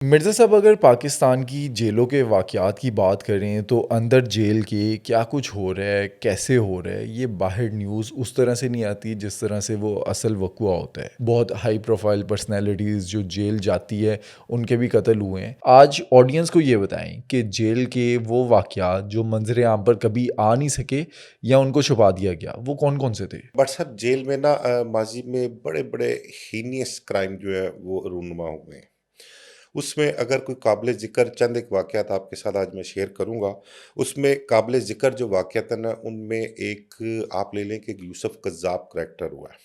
مرزا صاحب اگر پاکستان کی جیلوں کے واقعات کی بات کریں تو اندر جیل کے کیا کچھ ہو رہا ہے، کیسے ہو رہا ہے، یہ باہر نیوز اس طرح سے نہیں آتی جس طرح سے وہ اصل وقوع ہوتا ہے۔ بہت ہائی پروفائل پرسنالٹیز جو جیل جاتی ہے ان کے بھی قتل ہوئے ہیں۔ آج آڈینس کو یہ بتائیں کہ جیل کے وہ واقعات جو منظر عام پر کبھی آ نہیں سکے یا ان کو چھپا دیا گیا، وہ کون کون سے تھے؟ بٹ صاحب جیل میں نا ماضی میں بڑے بڑے ہینیس کرائم جو ہے وہ رونما ہوئے ہیں۔ اس میں اگر کوئی قابل ذکر چند ایک واقعات آپ کے ساتھ آج میں شیئر کروں گا۔ اس میں قابل ذکر جو واقعات ہیں نا ان میں ایک آپ لے لیں کہ یوسف قذاب کریکٹر ہوا ہے،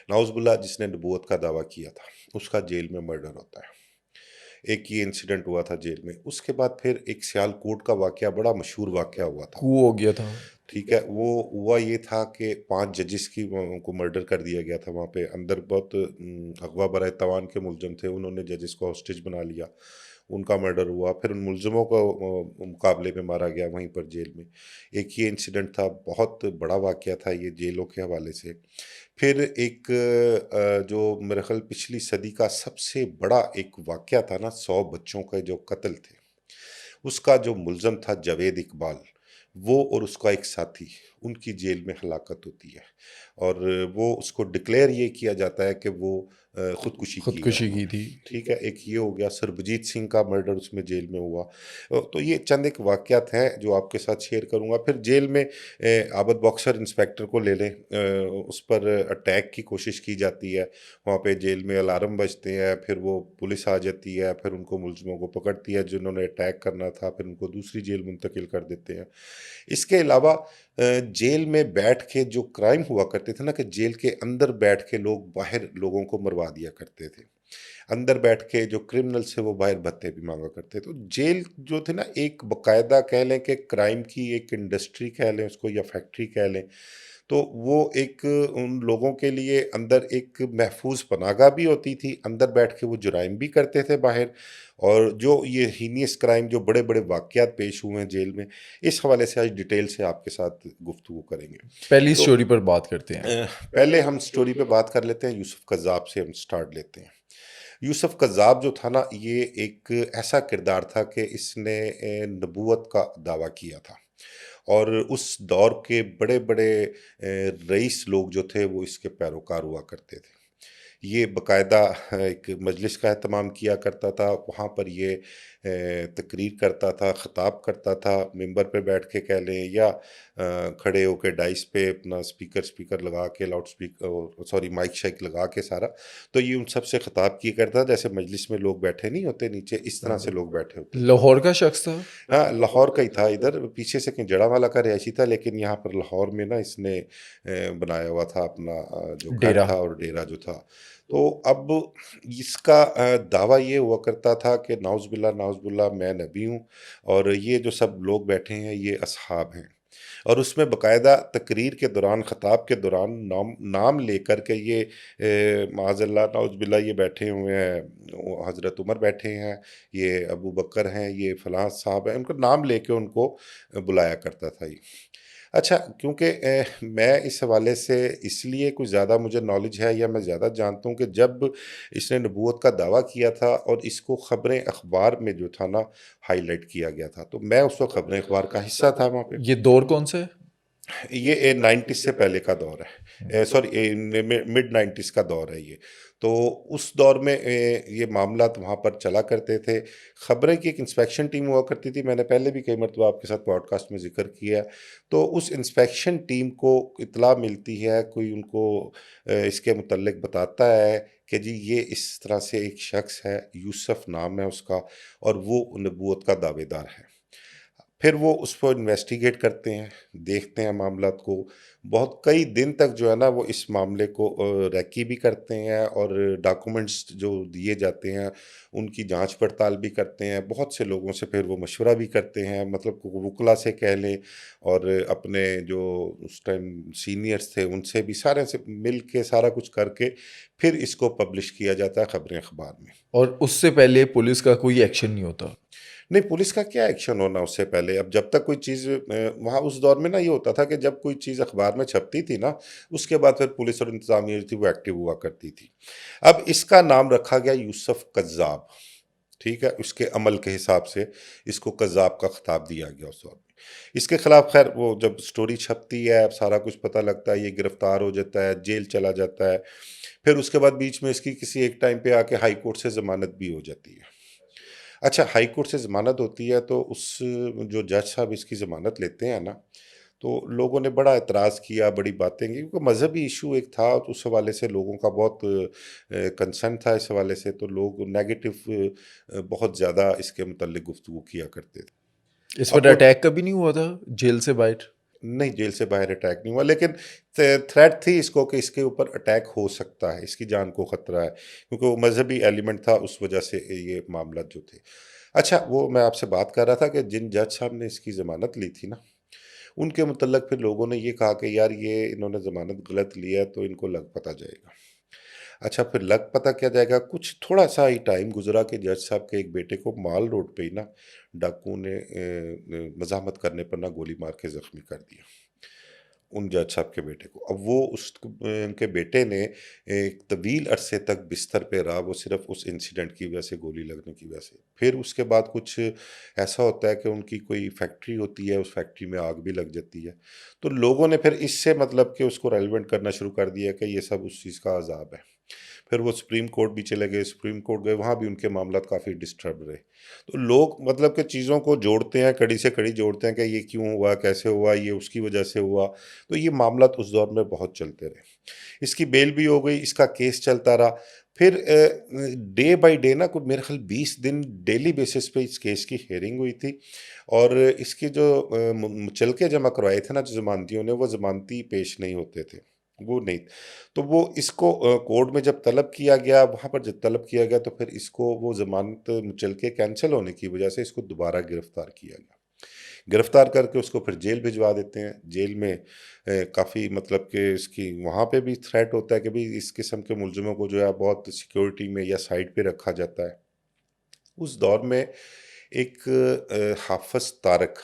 نعوذ باللہ، جس نے نبوت کا دعویٰ کیا تھا، اس کا جیل میں مرڈر ہوتا ہے۔ ایک یہ انسیڈنٹ ہوا تھا جیل میں۔ اس کے بعد پھر ایک سیال کوٹ کا واقعہ، بڑا مشہور واقعہ ہوا تھا۔ کو ہو گیا تھا۔ ٹھیک ہے، وہ ہوا یہ تھا کہ 5 ججز کی کو مرڈر کر دیا گیا تھا وہاں پہ۔ اندر بہت اغوا برائے توان کے ملزم تھے، انہوں نے ججز کو ہاسٹیج بنا لیا، ان کا مرڈر ہوا۔ پھر ان ملزموں کو مقابلے میں مارا گیا وہیں پر جیل میں۔ ایک یہ انسیڈنٹ تھا، بہت بڑا واقعہ تھا یہ جیلوں کے حوالے سے۔ پھر ایک جو میرے خیال پچھلی صدی کا سب سے بڑا ایک واقعہ تھا نا، 100 بچوں کا جو قتل تھے، اس کا جو ملزم تھا جاوید اقبال، وہ اور اس کا ایک ساتھی، ان کی جیل میں ہلاکت ہوتی ہے، اور وہ اس کو ڈکلیئر یہ کیا جاتا ہے کہ وہ خودکشی کی ہے خودکشی انہوں کی نے۔ تھی۔ ٹھیک ہے، ایک یہ ہو گیا۔ سربجیت سنگھ کا مرڈر اس میں جیل میں ہوا۔ تو یہ چند ایک واقعات ہیں جو آپ کے ساتھ شیئر کروں گا۔ پھر جیل میں عابد باکسر انسپیکٹر کو لے لیں، اس پر اٹیک کی کوشش کی جاتی ہے، وہاں پہ جیل میں الارم بجتے ہیں، پھر وہ پولیس آ جاتی ہے، پھر ان کو ملزموں کو پکڑتی ہے جنہوں نے اٹیک کرنا تھا، پھر ان کو دوسری جیل منتقل کر دیتے ہیں۔ اس کے علاوہ جیل میں بیٹھ کے جو کرائم ہوا کرتے تھے نا، کہ جیل کے اندر بیٹھ کے لوگ باہر لوگوں کو مروا دیا کرتے تھے، اندر بیٹھ کے جو کرمنل سے وہ باہر بھتے بھی مانگا کرتے تھے۔ تو جیل جو تھے نا، ایک باقاعدہ کہہ لیں کہ کرائم کی ایک انڈسٹری کہہ لیں اس کو، یا فیکٹری کہہ لیں، تو وہ ایک ان لوگوں کے لیے اندر ایک محفوظ پناہگاہ بھی ہوتی تھی، اندر بیٹھ کے وہ جرائم بھی کرتے تھے باہر۔ اور جو یہ ہینیس کرائم، جو بڑے بڑے واقعات پیش ہوئے ہیں جیل میں، اس حوالے سے آج ڈیٹیل سے آپ کے ساتھ گفتگو کریں گے۔ پہلی تو سٹوری پر بات کرتے ہیں۔ پہلے ہم سٹوری پہ بات کر لیتے ہیں، یوسف قذاب سے ہم سٹارٹ لیتے ہیں۔ یوسف قذاب جو تھا نا، یہ ایک ایسا کردار تھا کہ اس نے نبوت کا دعویٰ کیا تھا، اور اس دور کے بڑے بڑے رئیس لوگ جو تھے وہ اس کے پیروکار ہوا کرتے تھے۔ یہ باقاعدہ ایک مجلس کا اہتمام کیا کرتا تھا، وہاں پر یہ تقریر کرتا تھا، خطاب کرتا تھا، ممبر پہ بیٹھ کے کہہ لیں، یا کھڑے ہو کے ڈائس پہ اپنا اسپیکر لگا کے، لاؤڈ اسپیکر سوری مائک شائک لگا کے سارا، تو یہ ان سب سے خطاب کیا کرتا تھا، جیسے مجلس میں لوگ بیٹھے نہیں ہوتے نیچے، اس طرح سے لوگ بیٹھے ہوتے تھے۔ لاہور کا شخص تھا۔ ہاں، لاہور کا ہی تھا، ادھر پیچھے سے کہیں جڑا والا کا رہائشی تھا، لیکن یہاں پر لاہور میں نا اس نے بنایا ہوا تھا اپنا جو گھر ڈیرا۔ تھا اور ڈیرا جو تھا۔ تو اب اس کا دعویٰ یہ ہوا کرتا تھا کہ نعوذ باللہ نعوذ باللہ، میں نبی ہوں، اور یہ جو سب لوگ بیٹھے ہیں یہ اصحاب ہیں۔ اور اس میں باقاعدہ تقریر کے دوران، خطاب کے دوران نام لے کر کے یہ معاذ اللہ نعوذ باللہ یہ بیٹھے ہوئے ہیں، حضرت عمر بیٹھے ہیں، یہ ابو بکر ہیں، یہ فلاں صاحب ہیں، ان کا نام لے کے ان کو بلایا کرتا تھا یہ۔ اچھا، کیونکہ میں اس حوالے سے اس لیے کچھ زیادہ مجھے نالج ہے، یا میں زیادہ جانتا ہوں، کہ جب اس نے نبوت کا دعویٰ کیا تھا اور اس کو خبریں اخبار میں جو تھا نا ہائی لائٹ کیا گیا تھا، تو میں اس وقت خبریں اخبار کا حصہ تھا وہاں پہ۔ یہ دور کون سا ہے؟ یہ 90 سے پہلے کا دور ہے، سوری مڈ 90s کا دور ہے یہ۔ تو اس دور میں یہ معاملات وہاں پر چلا کرتے تھے۔ خبریں کی ایک انسپیکشن ٹیم ہوا کرتی تھی، میں نے پہلے بھی کئی مرتبہ آپ کے ساتھ پوڈ کاسٹ میں ذکر کیا۔ تو اس انسپیکشن ٹیم کو اطلاع ملتی ہے، کوئی ان کو اس کے متعلق بتاتا ہے کہ جی یہ اس طرح سے ایک شخص ہے، یوسف نام ہے اس کا، اور وہ نبوت کا دعوے دار ہے۔ پھر وہ اس کو انویسٹیگیٹ کرتے ہیں، دیکھتے ہیں معاملات کو، بہت کئی دن تک جو ہے نا وہ اس معاملے کو ریکی بھی کرتے ہیں، اور ڈاکومنٹس جو دیے جاتے ہیں ان کی جانچ پڑتال بھی کرتے ہیں، بہت سے لوگوں سے پھر وہ مشورہ بھی کرتے ہیں، مطلب وکلا سے کہہ لیں، اور اپنے جو اس ٹائم سینئرز تھے ان سے بھی، سارے سے مل کے سارا کچھ کر کے پھر اس کو پبلش کیا جاتا ہے خبریں اخبار میں۔ اور اس سے پہلے پولیس کا کوئی ایکشن نہیں ہوتا؟ نہیں، پولیس کا کیا ایکشن ہونا اس سے پہلے؟ اب جب تک کوئی چیز وہاں اس دور میں نا یہ ہوتا تھا کہ جب کوئی چیز اخبار میں چھپتی تھی نا، اس کے بعد پھر پولیس اور انتظامیہ جو تھی وہ ایکٹیو ہوا کرتی تھی۔ اب اس کا نام رکھا گیا یوسف قذاب۔ ٹھیک ہے، اس کے عمل کے حساب سے اس کو قذاب کا خطاب دیا گیا اس دور میں۔ اس کے خلاف خیر وہ جب سٹوری چھپتی ہے، اب سارا کچھ پتہ لگتا ہے، یہ گرفتار ہو جاتا ہے، جیل چلا جاتا ہے، پھر اس کے بعد بیچ میں اس کی کسی ایک ٹائم پہ آ کے ہائی کورٹ سے ضمانت بھی ہو جاتی ہے۔ اچھا، ہائی کورٹ سے ضمانت ہوتی ہے تو اس جو جج صاحب اس کی ضمانت لیتے ہیں نا، تو لوگوں نے بڑا اعتراض کیا، بڑی باتیں کی، کیونکہ مذہبی ایشو ایک تھا تو اس حوالے سے لوگوں کا بہت کنسرن تھا اس حوالے سے، تو لوگ نیگیٹو بہت زیادہ اس کے متعلق گفتگو کیا کرتے تھے۔ اس اب پر وہ اٹیک کبھی نہیں ہوا تھا جیل سے باہر؟ نہیں، جیل سے باہر اٹیک نہیں ہوا، لیکن تھریٹ تھی اس کو کہ اس کے اوپر اٹیک ہو سکتا ہے، اس کی جان کو خطرہ ہے، کیونکہ وہ مذہبی ایلیمنٹ تھا، اس وجہ سے یہ معاملات جو تھے۔ اچھا، وہ میں آپ سے بات کر رہا تھا کہ جن جج صاحب نے اس کی ضمانت لی تھی نا، ان کے متعلق پھر لوگوں نے یہ کہا کہ یار یہ انہوں نے ضمانت غلط لی ہے تو ان کو لگ پتہ جائے گا۔ اچھا، پھر لگ پتہ کیا جائے گا، کچھ تھوڑا سا ہی ٹائم گزرا کہ جج صاحب کے ایک بیٹے کو مال روڈ پہ ہی نا ڈاکوؤں نے مزاحمت کرنے پر نہ گولی مار کے زخمی کر دیا، ان جج صاحب کے بیٹے کو۔ اب وہ ان کے بیٹے نے ایک طویل عرصے تک بستر پہ رہا، وہ صرف اس انسیڈنٹ کی وجہ سے، گولی لگنے کی وجہ سے۔ پھر اس کے بعد کچھ ایسا ہوتا ہے کہ ان کی کوئی فیکٹری ہوتی ہے، اس فیکٹری میں آگ بھی لگ جاتی ہے، تو لوگوں نے پھر اس سے مطلب کہ اس کو ریلیونٹ کرنا شروع کر دیا کہ یہ سب اس چیز کا عذاب ہے۔ پھر وہ سپریم کورٹ بھی چلے گئے، سپریم کورٹ گئے، وہاں بھی ان کے معاملات کافی ڈسٹرب رہے۔ تو لوگ مطلب کہ چیزوں کو جوڑتے ہیں، کڑی سے کڑی جوڑتے ہیں کہ یہ کیوں ہوا، کیسے ہوا، یہ اس کی وجہ سے ہوا، تو یہ معاملات اس دور میں بہت چلتے رہے۔ اس کی بیل بھی ہو گئی، اس کا کیس چلتا رہا۔ پھر ڈے بائی ڈے نا کوئی میرے خیال 20 دن ڈیلی بیسس پہ اس کیس کی ہیئرنگ ہوئی تھی، اور اس کے جو مچلکے جمع کروائے تھے نا جو ضمانتیوں نے، وہ ضمانتی پیش نہیں ہوتے تھے، وہ نہیں۔ تو وہ اس کو کورٹ میں جب طلب کیا گیا، وہاں پر جب طلب کیا گیا تو پھر اس کو وہ ضمانت مچلکے کینسل ہونے کی وجہ سے اس کو دوبارہ گرفتار کیا گیا۔ گرفتار کر کے اس کو پھر جیل بھجوا دیتے ہیں۔ جیل میں کافی مطلب کہ اس کی وہاں پہ بھی تھریٹ ہوتا ہے کہ بھی اس قسم کے ملزموں کو جو ہے بہت سیکیورٹی میں یا سائڈ پہ رکھا جاتا ہے۔ اس دور میں ایک حافظ طارق،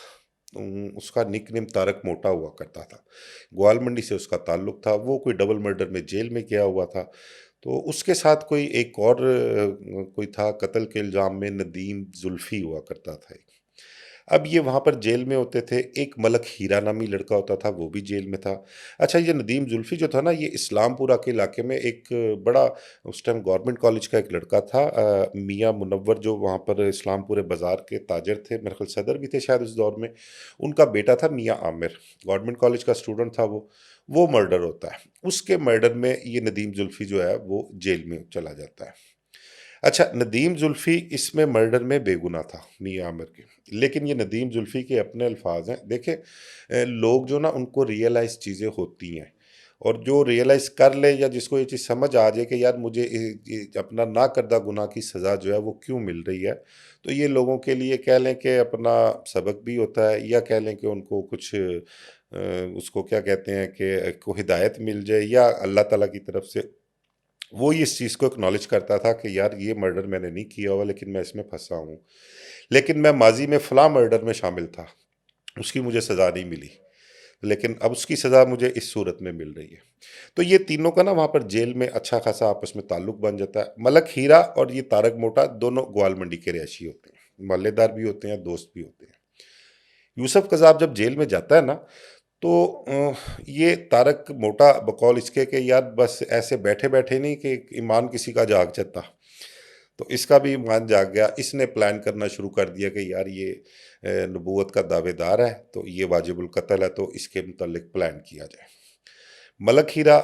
اس کا نک نیم طارق موٹا ہوا کرتا تھا، گوال منڈی سے اس کا تعلق تھا، وہ کوئی ڈبل مرڈر میں جیل میں گیا ہوا تھا۔ تو اس کے ساتھ کوئی ایک اور کوئی تھا قتل کے الزام میں، ندیم زلفی ہوا کرتا تھا ایک۔ اب یہ وہاں پر جیل میں ہوتے تھے۔ ایک ملک ہیرا نامی لڑکا ہوتا تھا، وہ بھی جیل میں تھا۔ اچھا، یہ ندیم زلفی جو تھا نا، یہ اسلام پورہ کے علاقے میں ایک بڑا اس ٹائم گورنمنٹ کالج کا ایک لڑکا تھا، میاں منور، جو وہاں پر اسلام پورے بازار کے تاجر تھے، میرے خیال صدر بھی تھے شاید اس دور میں، ان کا بیٹا تھا میاں عامر، گورنمنٹ کالج کا اسٹوڈنٹ تھا وہ مرڈر ہوتا ہے۔ اس کے مرڈر میں یہ ندیم زلفی جو ہے وہ جیل میں چلا جاتا ہے۔ اچھا، ندیم زلفی اس میں مرڈر میں بے گناہ تھا میاں عامر کے، لیکن یہ ندیم زلفی کے اپنے الفاظ ہیں۔ دیکھیں، لوگ جو نا ان کو ریئلائز چیزیں ہوتی ہیں، اور جو ریئلائز کر لے یا جس کو یہ چیز سمجھ آ جائے کہ یار مجھے اپنا نہ کردہ گناہ کی سزا جو ہے وہ کیوں مل رہی ہے، تو یہ لوگوں کے لیے کہہ لیں کہ اپنا سبق بھی ہوتا ہے، یا کہہ لیں کہ ان کو کچھ اس کو کیا کہتے ہیں کہ کو ہدایت مل جائے، یا اللہ تعالیٰ کی طرف سے وہ اس چیز کو اکنالج کرتا تھا کہ یار یہ مرڈر میں نے نہیں کیا ہوا، لیکن میں اس میں پھنسا ہوں، لیکن میں ماضی میں فلاں مرڈر میں شامل تھا، اس کی مجھے سزا نہیں ملی، لیکن اب اس کی سزا مجھے اس صورت میں مل رہی ہے۔ تو یہ تینوں کا نا وہاں پر جیل میں اچھا خاصا آپس میں تعلق بن جاتا ہے۔ ملک ہیرا اور یہ طارق موٹا دونوں گوال منڈی کے رہائشی ہوتے ہیں، محلے دار بھی ہوتے ہیں، دوست بھی ہوتے ہیں۔ یوسف قذاب جب جیل میں جاتا ہے نا، تو یہ طارق موٹا بقول اس کے کہ یار بس ایسے بیٹھے بیٹھے نہیں کہ ایمان کسی کا جاگ جاتا، تو اس کا بھی ایمان جاگ گیا۔ اس نے پلان کرنا شروع کر دیا کہ یار یہ نبوت کا دعوے دار ہے، تو یہ واجب القتل ہے، تو اس کے متعلق پلان کیا جائے۔ ملک ہیرا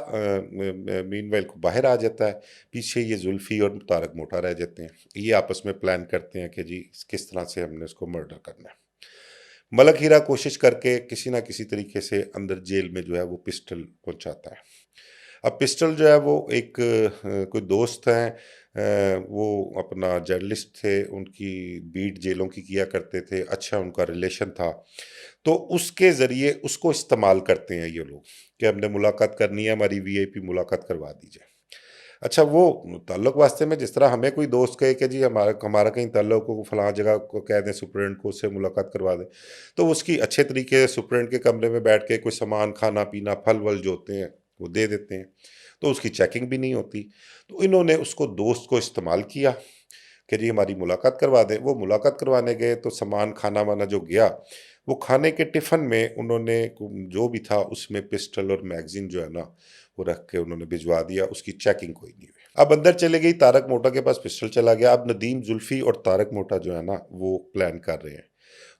مین ویل کو باہر آ جاتا ہے، پیچھے یہ زلفی اور طارق موٹا رہ جاتے ہیں۔ یہ آپس میں پلان کرتے ہیں کہ جی کس طرح سے ہم نے اس کو مرڈر کرنا ہے۔ ملک ہیرا کوشش کر کے کسی نہ کسی طریقے سے اندر جیل میں جو ہے وہ پسٹل پہنچاتا ہے۔ اب پسٹل جو ہے وہ ایک کوئی دوست ہیں، وہ اپنا جرنلسٹ تھے، ان کی بیٹ جیلوں کی کیا کرتے تھے، اچھا ان کا ریلیشن تھا، تو اس کے ذریعے اس کو استعمال کرتے ہیں یہ لوگ کہ ہم نے ملاقات کرنی ہے، ہماری وی آئی پی ملاقات کروا دیجیے۔ اچھا، وہ تعلق واسطے میں جس طرح ہمیں کوئی دوست کہے کہ جی ہمارا کہیں تعلق ہو، فلاں جگہ کو کہہ دیں سپرنٹ کو، اس سے ملاقات کروا دیں، تو اس کی اچھے طریقے سے سپرنٹ کے کمرے میں بیٹھ کے کوئی سامان، کھانا پینا، پھل ول جو ہوتے ہیں وہ دے دیتے ہیں، تو اس کی چیکنگ بھی نہیں ہوتی۔ تو انہوں نے اس کو دوست کو استعمال کیا، کہ جی ہماری ملاقات کروا دیں۔ وہ ملاقات کروانے گئے تو سامان کھانا وانا جو گیا، وہ کھانے کے ٹفن میں انہوں نے جو بھی تھا اس میں پسٹل اور میگزین جو ہے نا وہ رکھ کے انہوں نے بھجوا دیا، اس کی چیکنگ کوئی نہیں ہوئی۔ اب اندر چلے گئی، تارک موٹا کے پاس پسٹل چلا گیا۔ اب ندیم زلفی اور تارک موٹا جو ہے نا وہ پلان کر رہے ہیں،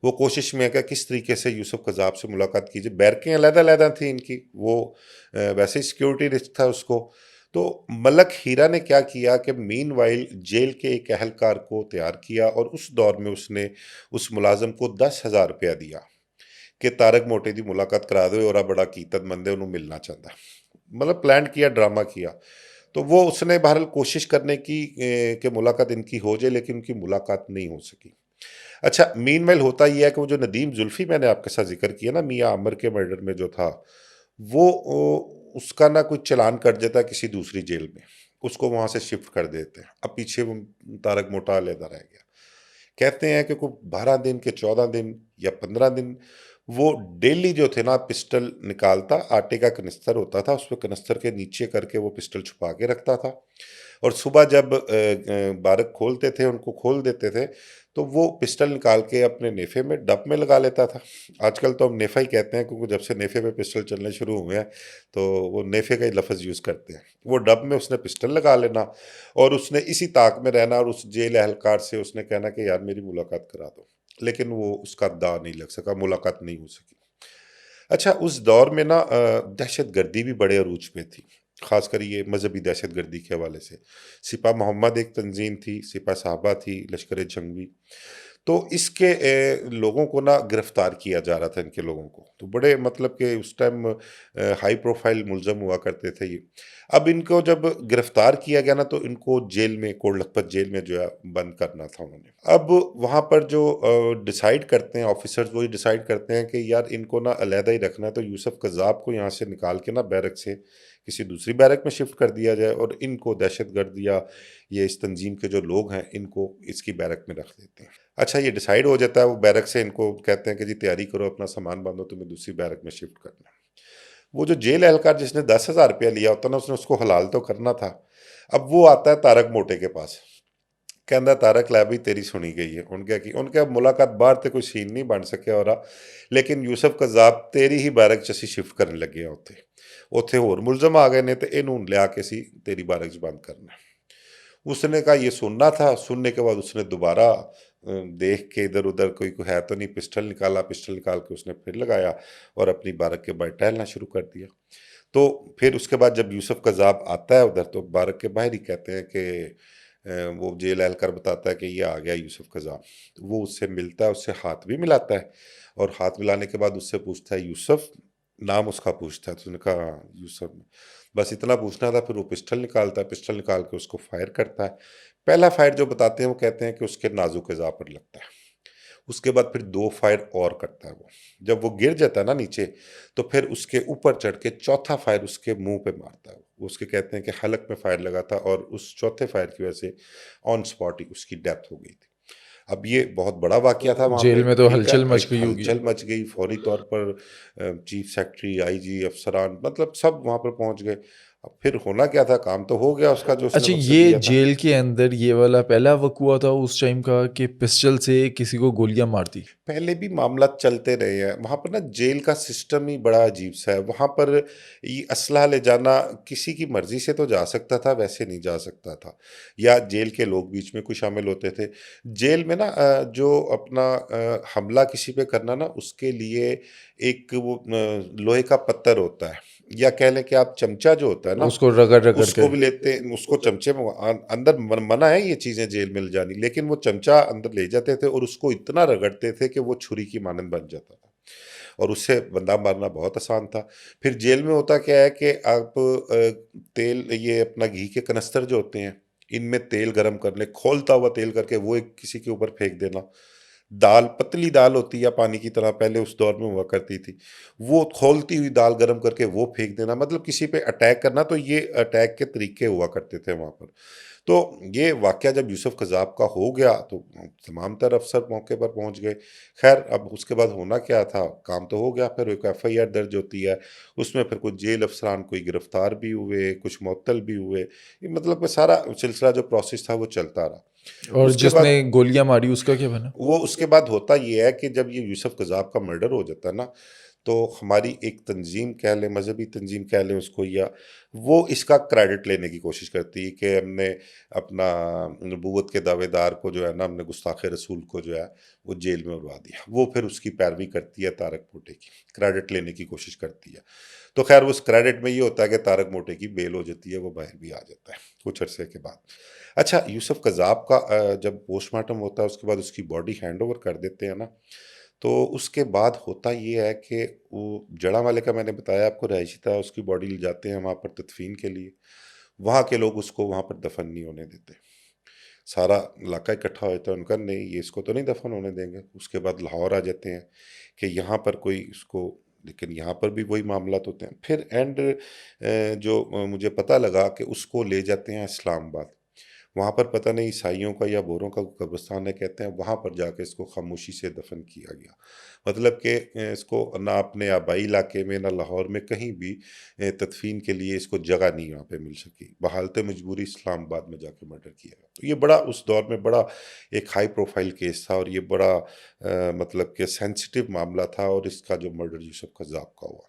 وہ کوشش میں ہے کہ کس طریقے سے یوسف قذاب سے ملاقات کیجیے۔ بیرکیں علیحدہ علیحدہ تھیں ان کی، وہ ویسے ہی سیکیورٹی رسک تھا اس کو۔ تو ملک ہیرا نے کیا کیا کہ مین وائل جیل کے ایک اہلکار کو تیار کیا، اور اس دور میں اس نے اس ملازم کو 10,000 روپیہ دیا کہ تارک موٹے دی ملاقات کرا دو، اور بڑا قیمت مند ہے، انہوں ملنا چاہتا ہے۔ مطلب پلان کیا، ڈرامہ کیا۔ تو وہ اس نے بہرحال کوشش کرنے کی کہ ملاقات ان کی ہو جائے، لیکن ان کی ملاقات نہیں ہو سکی۔ اچھا، مین ویل ہوتا یہ ہے کہ وہ جو ندیم زلفی میں نے آپ کے ساتھ ذکر کیا نا، میاں عمر کے مرڈر میں جو تھا، وہ اس کا نہ کوئی چلان کٹ جاتا ہے کسی دوسری جیل میں، اس کو وہاں سے شفٹ کر دیتے ہیں۔ اب پیچھے وہ تارک موٹا علیحدہ رہ گیا۔ کہتے ہیں کہ کوئی 12 دن کے 14 دن یا 15 دن وہ ڈیلی جو تھے نا پسٹل نکالتا، آٹے کا کنستر ہوتا تھا، اس پہ کنستر کے نیچے کر کے وہ پسٹل چھپا کے رکھتا تھا، اور صبح جب بارک کھولتے تھے، ان کو کھول دیتے تھے، تو وہ پسٹل نکال کے اپنے نیفے میں ڈب میں لگا لیتا تھا۔ آج کل تو ہم نیفا ہی کہتے ہیں، کیونکہ جب سے نیفے پہ پسٹل چلنے شروع ہوئے ہیں تو وہ نیفے کا ہی لفظ یوز کرتے ہیں۔ وہ ڈب میں اس نے پسٹل لگا لینا، اور اس نے اسی طاق میں رہنا، اور اس جیل اہلکار سے اس نے کہنا کہ یار میری ملاقات کرا دو، لیکن وہ اس کا دا نہیں لگ سکا، ملاقات نہیں ہو سکی۔ اچھا، اس دور میں نا دہشت گردی بھی بڑے عروج پہ تھی، خاص کر یہ مذہبی دہشت گردی کے حوالے سے۔ سپاہ محمد ایک تنظیم تھی، سپاہ صحابہ تھی، لشکر جنگوی۔ تو اس کے لوگوں کو نا گرفتار کیا جا رہا تھا، ان کے لوگوں کو تو بڑے مطلب کہ اس ٹائم ہائی پروفائل ملزم ہوا کرتے تھے یہ۔ اب ان کو جب گرفتار کیا گیا نا، تو ان کو جیل میں، کوٹ لکھپت جیل میں جو ہے بند کرنا تھا انہوں نے۔ اب وہاں پر جو ڈیسائیڈ کرتے ہیں آفیسرز، وہی ڈیسائیڈ کرتے ہیں کہ یار ان کو نا علیحدہ ہی رکھنا ہے، تو یوسف قذاب کو یہاں سے نکال کے نا بیرک سے کسی دوسری بیرک میں شفٹ کر دیا جائے، اور ان کو دہشت گرد یا یہ اس تنظیم کے جو لوگ ہیں ان کو اس کی بیرک میں رکھ دیتے ہیں۔ اچھا، یہ ڈیسائیڈ ہو جاتا ہے، وہ بیرک سے ان کو کہتے ہیں کہ جی تیاری کرو، اپنا سامان باندھو، تمہیں دوسری بیرک میں شفٹ کرنا ہے۔ وہ جو جیل اہلکار جس نے 10,000 روپیہ لیا ہوتا نا، اس نے اس کو حلال تو کرنا تھا۔ اب وہ آتا ہے تارک موٹے کے پاس، کہندا تارک لے بھی تیری سنی گئی ہے۔ ان کے اب ملاقات باہر تے کوئی سین نہیں بن سکیا ہو رہا، لیکن یوسف قذاب تیری ہی بیرک چ اسی شفٹ کرنے لگے ہیں اوتھے ہور ملزم آ گئے نے، تے اینوں لیا کے سی تیری بیرک چ بند کرنا ہے۔ اس نے کہا یہ سننا تھا۔ سننے کے بعد اس نے دوبارہ دیکھ کے ادھر ادھر کوئی ہے تو نہیں، پسٹل نکالا، پسٹل نکال کے اس نے پھر لگایا، اور اپنی بارک کے باہر ٹہلنا شروع کر دیا۔ تو پھر اس کے بعد جب یوسف قذاب آتا ہے ادھر، تو بارک کے باہر ہی کہتے ہیں کہ وہ جیل اہلکار بتاتا ہے کہ یہ آ گیا یوسف قذاب۔ تو وہ اس سے ملتا ہے، اس سے ہاتھ بھی ملاتا ہے، اور ہاتھ ملانے کے بعد اس سے پوچھتا ہے یوسف، نام اس کا پوچھتا ہے۔ تو اس نے کہا یوسف، بس اتنا پوچھنا تھا۔ پھر وہ پسٹل نکالتا ہے، پسٹل نکال کے اس کو فائر کرتا ہے۔ پہلا فائر جو بتاتے ہیں وہ کہتے ہیں کہ اس کے نازک اعضاء پر لگتا ہے۔ اس کے بعد پھر 2 فائر اور کرتا ہے وہ۔ جب وہ گر جاتا ہے نا نیچے، تو پھر اس کے اوپر چڑھ کے چوتھا فائر اس کے منہ پہ مارتا ہے۔ وہ اس کے کہتے ہیں کہ حلق میں فائر لگا تھا، اور اس چوتھے فائر کی وجہ سے آن سپاٹ ہی اس کی ڈیتھ ہو گئی تھی۔ اب یہ بہت بڑا واقعہ تھا وہاں جیل پہ، میں تو ٹھیک ہے، ہلچل مچ ایک گئی ہوگی۔ ہلچل مچ گئی فوری طور پر۔ چیف سیکرٹری، آئی جی، افسران، مطلب سب وہاں پر پہنچ گئے۔ اب پھر ہونا کیا تھا، کام تو ہو گیا اس کا جو اس نے اچھا، مقصد یہ لیا تھا۔ جیل کے اندر یہ والا پہلا وقوع تھا اس ٹائم کا کہ پسٹل سے کسی کو گولیاں مارتی؟ پہلے بھی معاملات چلتے رہے ہیں وہاں پر نا، جیل کا سسٹم ہی بڑا عجیب سا ہے۔ وہاں پر یہ اسلحہ لے جانا کسی کی مرضی سے تو جا سکتا تھا، ویسے نہیں جا سکتا تھا، یا جیل کے لوگ بیچ میں کوئی شامل ہوتے تھے۔ جیل میں نا جو اپنا حملہ کسی پہ کرنا نا، اس کے لیے ایک وہ لوہے کا پتھر ہوتا ہے، یا کہہ لیں کہ آپ چمچہ جو ہوتا ہے نا، اس کو رگڑ رگڑ اس کے؟ کو بھی لیتے، اس کو چمچے میں اندر منع ہے یہ چیزیں جیل میں لے جانی، لیکن وہ چمچہ اندر لے جاتے تھے، اور اس کو اتنا رگڑتے تھے کہ وہ چھری کی مانند بن جاتا تھا، اور اس سے بندہ مارنا بہت آسان تھا۔ پھر جیل میں ہوتا کیا ہے کہ آپ تیل، یہ اپنا گھی کے کنستر جو ہوتے ہیں، ان میں تیل گرم کر لیں، کھولتا ہوا تیل کر کے وہ ایک کسی کے اوپر پھینک دینا۔ دال، پتلی دال ہوتی ہے پانی کی طرح، پہلے اس دور میں ہوا کرتی تھی، وہ کھولتی ہوئی دال گرم کر کے وہ پھینک دینا، مطلب کسی پہ اٹیک کرنا۔ تو یہ اٹیک کے طریقے ہوا کرتے تھے وہاں پر۔ تو یہ واقعہ جب یوسف قذاب کا ہو گیا تو تمام تر افسر موقع پر پہنچ گئے۔ خیر، اب اس کے بعد ہونا کیا تھا، کام تو ہو گیا۔ پھر ایک FIR درج ہوتی ہے، اس میں پھر کچھ جیل افسران کوئی گرفتار بھی ہوئے، کچھ معطل بھی ہوئے، یہ مطلب کہ سارا سلسلہ جو پروسیس تھا وہ چلتا رہا۔ اور اس کے جس بعد نے گولیاں ماری اس کا کیا بنا؟ وہ اس کے بعد ہوتا یہ ہے کہ جب یہ یوسف قذاب کا مرڈر ہو جاتا ہے نا، تو ہماری ایک تنظیم کہہ لیں، مذہبی تنظیم کہہ لیں اس کو، یا وہ اس کا کریڈٹ لینے کی کوشش کرتی ہے کہ ہم نے اپنا نبوت کے دعوے دار کو جو ہے نا، ہم نے گستاخ رسول کو جو ہے وہ جیل میں اڑوا دیا۔ وہ پھر اس کی پیروی کرتی ہے طارق موٹے کی، کریڈٹ لینے کی کوشش کرتی ہے۔ تو خیر اس کریڈٹ میں یہ ہوتا ہے کہ طارق موٹے کی بیل ہو جاتی ہے، وہ باہر بھی آ جاتا ہے کچھ عرصے کے بعد۔ اچھا، یوسف قذاب کا جب پوسٹ مارٹم ہوتا ہے اس کے بعد اس کی باڈی ہینڈ اوور کر دیتے ہیں نا، تو اس کے بعد ہوتا یہ ہے کہ وہ جڑاں والے کا میں نے بتایا آپ کو رہائشی تھا، اس کی باڈی لے جاتے ہیں وہاں پر تدفین کے لیے۔ وہاں کے لوگ اس کو وہاں پر دفن نہیں ہونے دیتے، سارا علاقہ اکٹھا ہوتا ہے، ان کا نہیں یہ اس کو تو نہیں دفن ہونے دیں گے۔ اس کے بعد لاہور آ جاتے ہیں کہ یہاں پر کوئی اس کو، لیکن یہاں پر بھی وہی معاملات ہوتے ہیں۔ پھر اینڈ جو مجھے پتہ لگا کہ اس کو لے جاتے ہیں اسلام آباد، وہاں پر پتہ نہیں عیسائیوں کا یا بوروں کا قبرستان ہے کہتے ہیں، وہاں پر جا کے اس کو خاموشی سے دفن کیا گیا۔ مطلب کہ اس کو نہ اپنے آبائی علاقے میں نہ لاہور میں کہیں بھی تدفین کے لیے اس کو جگہ نہیں وہاں پہ مل سکی، بحالت مجبوری اسلام آباد میں جا کے مرڈر کیا گیا۔ تو یہ بڑا اس دور میں بڑا ایک ہائی پروفائل کیس تھا، اور یہ بڑا مطلب کہ سینسٹیو معاملہ تھا، اور اس کا جو مرڈر یوسف قذاب کا ہوا۔